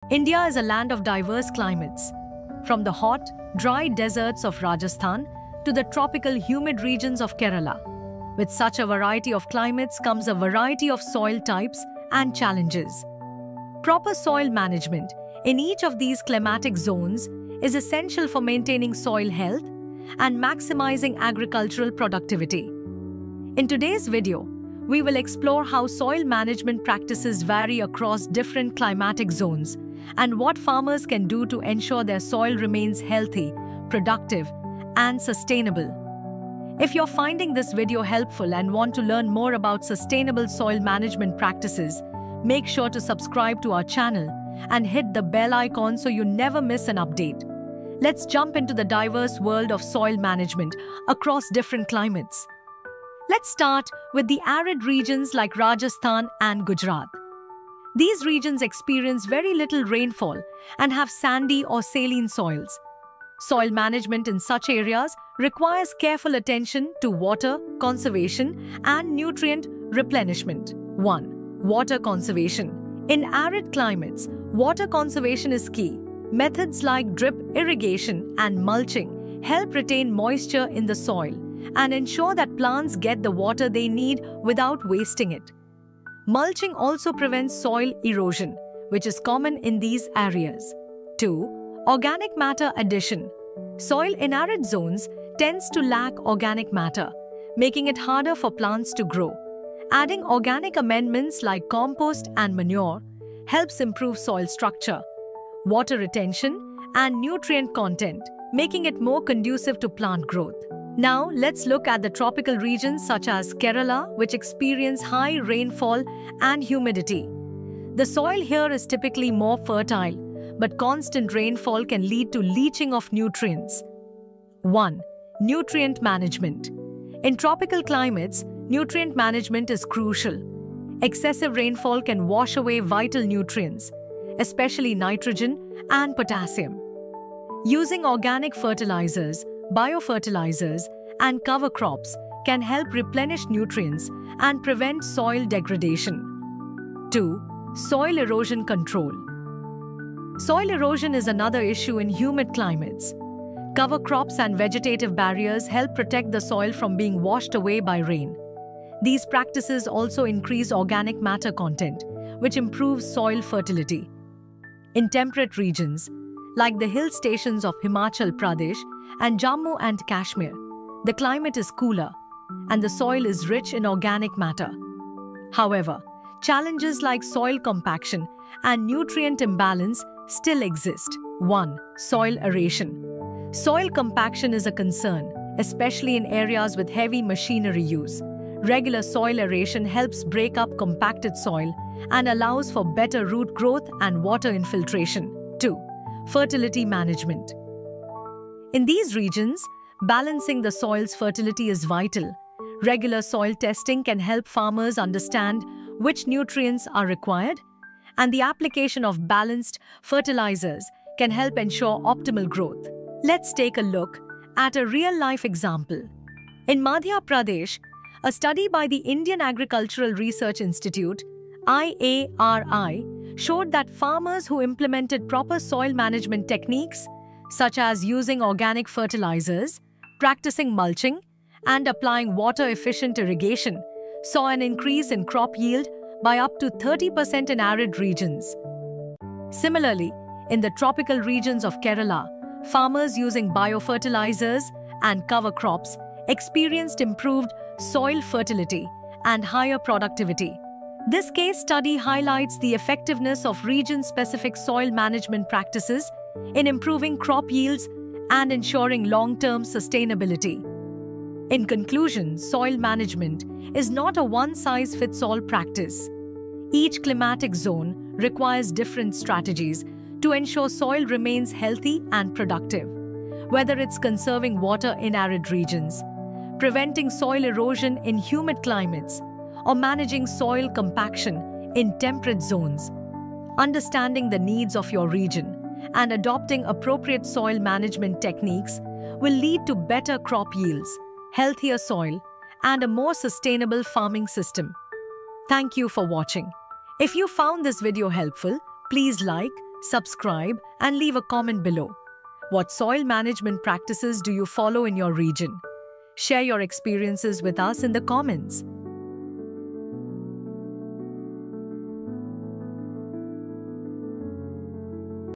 India is a land of diverse climates, from the hot, dry deserts of Rajasthan to the tropical humid regions of Kerala. With such a variety of climates comes a variety of soil types and challenges. Proper soil management in each of these climatic zones is essential for maintaining soil health and maximizing agricultural productivity. In today's video, we will explore how soil management practices vary across different climatic zones and what farmers can do to ensure their soil remains healthy, productive, and sustainable. If you're finding this video helpful and want to learn more about sustainable soil management practices, make sure to subscribe to our channel and hit the bell icon so you never miss an update. Let's jump into the diverse world of soil management across different climates. Let's start with the arid regions like Rajasthan and Gujarat. These regions experience very little rainfall and have sandy or saline soils. Soil management in such areas requires careful attention to water conservation and nutrient replenishment. 1. Water conservation. In arid climates, water conservation is key. Methods like drip irrigation and mulching help retain moisture in the soil and ensure that plants get the water they need without wasting it. Mulching also prevents soil erosion, which is common in these areas. 2. Organic matter addition. Soil in arid zones tends to lack organic matter, making it harder for plants to grow. Adding organic amendments like compost and manure helps improve soil structure, water retention, and nutrient content, making it more conducive to plant growth. Now, let's look at the tropical regions such as Kerala, which experience high rainfall and humidity. The soil here is typically more fertile, but constant rainfall can lead to leaching of nutrients. 1. Nutrient management. In tropical climates, nutrient management is crucial. Excessive rainfall can wash away vital nutrients, especially nitrogen and potassium. Using organic fertilizers, biofertilizers, and cover crops can help replenish nutrients and prevent soil degradation. 2. Soil erosion control. Soil erosion is another issue in humid climates. Cover crops and vegetative barriers help protect the soil from being washed away by rain. These practices also increase organic matter content, which improves soil fertility. In temperate regions, like the hill stations of Himachal Pradesh and Jammu and Kashmir, the climate is cooler and the soil is rich in organic matter. However, challenges like soil compaction and nutrient imbalance still exist. 1. Soil aeration. Soil compaction is a concern, especially in areas with heavy machinery use. Regular soil aeration helps break up compacted soil and allows for better root growth and water infiltration. 2. Fertility management. In these regions, balancing the soil's fertility is vital. Regular soil testing can help farmers understand which nutrients are required, and the application of balanced fertilizers can help ensure optimal growth. Let's take a look at a real-life example. In Madhya Pradesh, a study by the Indian Agricultural Research Institute, IARI, showed that farmers who implemented proper soil management techniques, such as using organic fertilizers, practicing mulching, and applying water-efficient irrigation, saw an increase in crop yield by up to 30% in arid regions. Similarly, in the tropical regions of Kerala, farmers using biofertilizers and cover crops experienced improved soil fertility and higher productivity. This case study highlights the effectiveness of region-specific soil management practices in improving crop yields and ensuring long-term sustainability. In conclusion, soil management is not a one-size-fits-all practice. Each climatic zone requires different strategies to ensure soil remains healthy and productive. Whether it's conserving water in arid regions, preventing soil erosion in humid climates, or managing soil compaction in temperate zones, understanding the needs of your region and adopting appropriate soil management techniques will lead to better crop yields, healthier soil, and a more sustainable farming system. Thank you for watching. If you found this video helpful, please like, subscribe, and leave a comment below. What soil management practices do you follow in your region? Share your experiences with us in the comments.